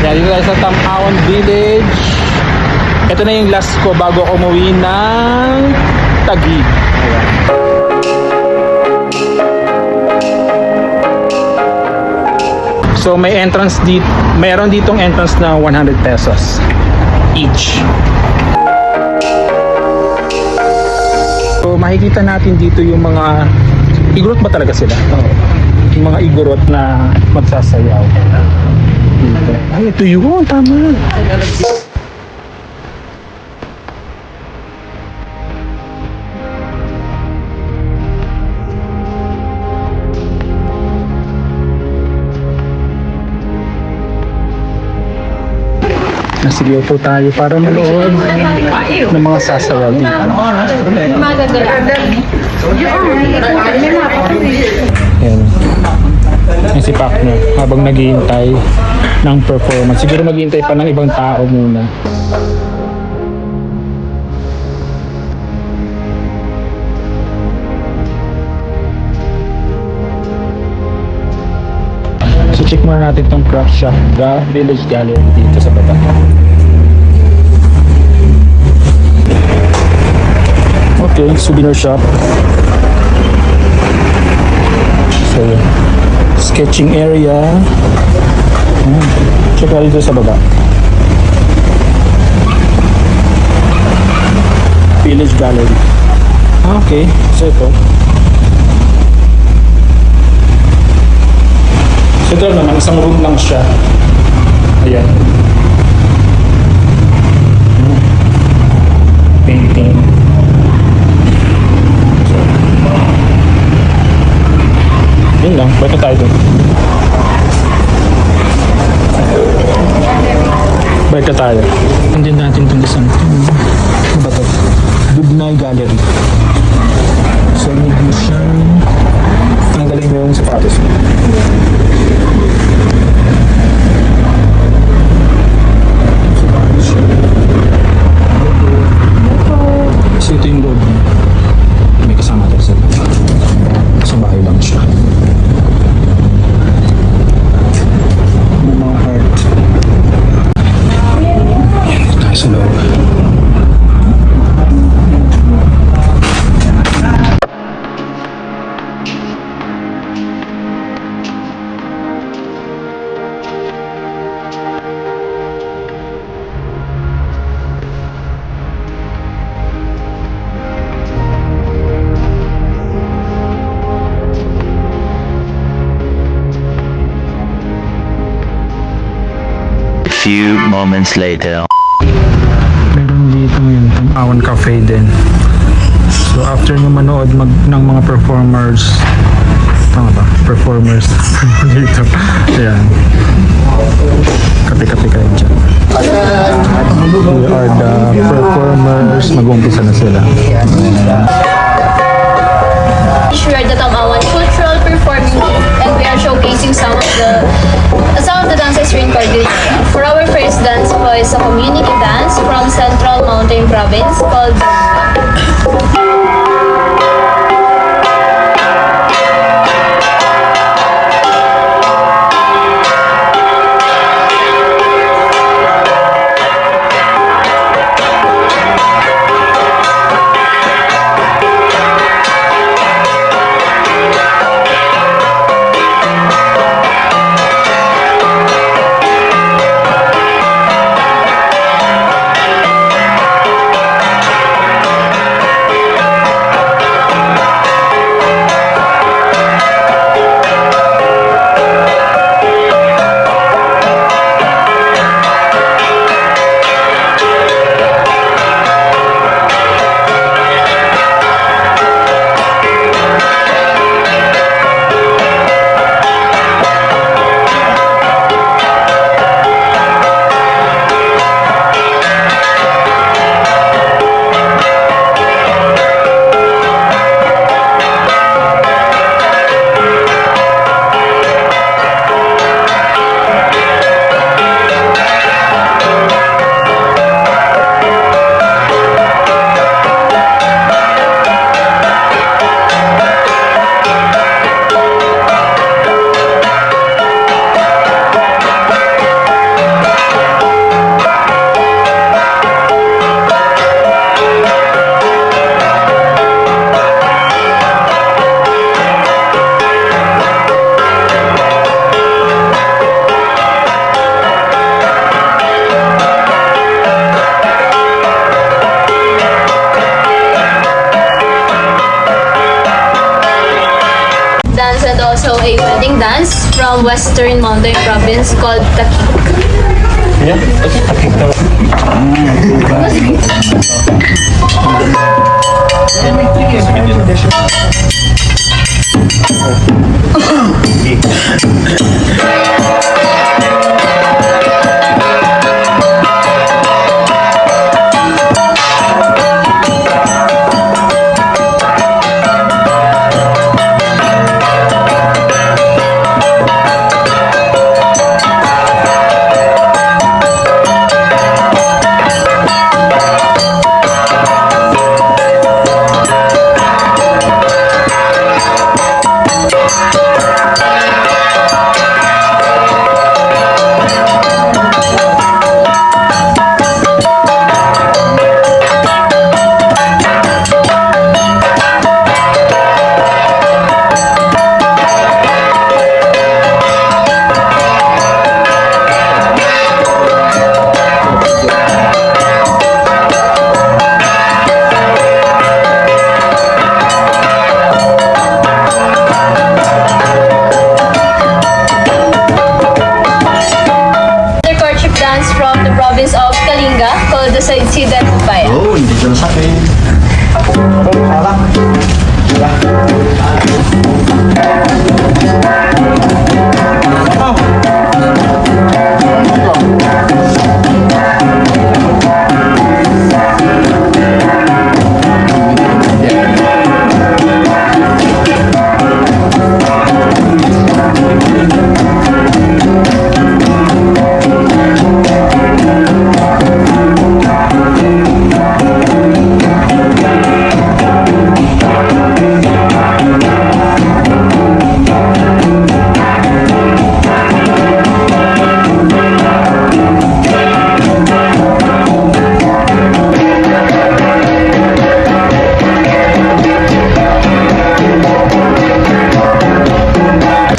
Yan, dito tayo sa Tamawan Village. Ito na yung last ko bago ako umuwi ng Taguig. Ayan. So may entrance dito, mayroon ditong entrance na 100 pesos each. So makikita natin dito yung mga igorot ba talaga sila? Yung mga igorot na magsasayaw. Dito. Ay, ito yun, tama. Nasigaw po tayo para manood ng mga sasayaw dito. Yan. Yung si Pacno habang naghihintay ng performance. Siguro maghihintay pa ng ibang tao muna. So check muna natin itong craft shop, the Village Gallery dito sa baba. Okay, souvenir shop. So, sketching area. Check natin dito sa baba. Village Gallery. Okay, so ito. So ito naman, isang room lang siya. Ayan. Painting. So, yun lang, balik na tayo doon. Balik na tayo. Hindi natin itong isang ano ba ito? Dugnay Gallery. So may siyang tanggalin mo yung sapatos mo. So ito yung road. May kasama tayo sa bahay lang siya. May mga heart. Yan, ito tayo sa loob. Few moments later. Meron dito ngayon Tamawan Cafe din. So after nyo manood ng mga performers, tama ba? Performers dito. Ayan. Kape-kape kayo dyan. We are the performers. Mag-umpisa na sila. We are the Tamawan Cultural Performing Group, and we are showcasing some of the dances here in Cordillera. For our first dance po is a community dance from Central Mountain Province called Zumba. performing dance from Western Mountain Province called Takik. The courtship dance from the province of Kalinga called the Sidan Upaya. Oh, hindi ko nasabi.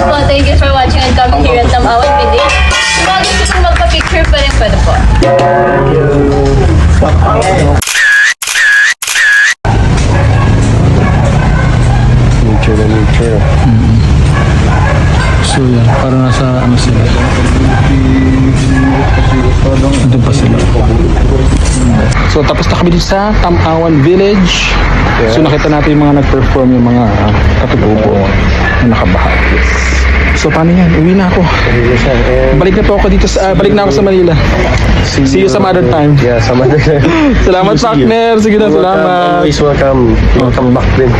Po, thank you for watching and coming here at Tamawan Village. Kung mga gusto po magpa-picture pa rin pwede po. So yan, parang nasa ano sila. Andun pa sila. So tapos na kami dito sa Tamawan Village. So nakita natin yung mga nag-perform, yung mga katutubo na nakabahat. So paano yan? Uwi na ako. Balik na po ako dito balik na ako sa Manila. See you some other time. Yeah, some other time. Salamat partner. Sige na, salamat. Always welcome. Welcome back din.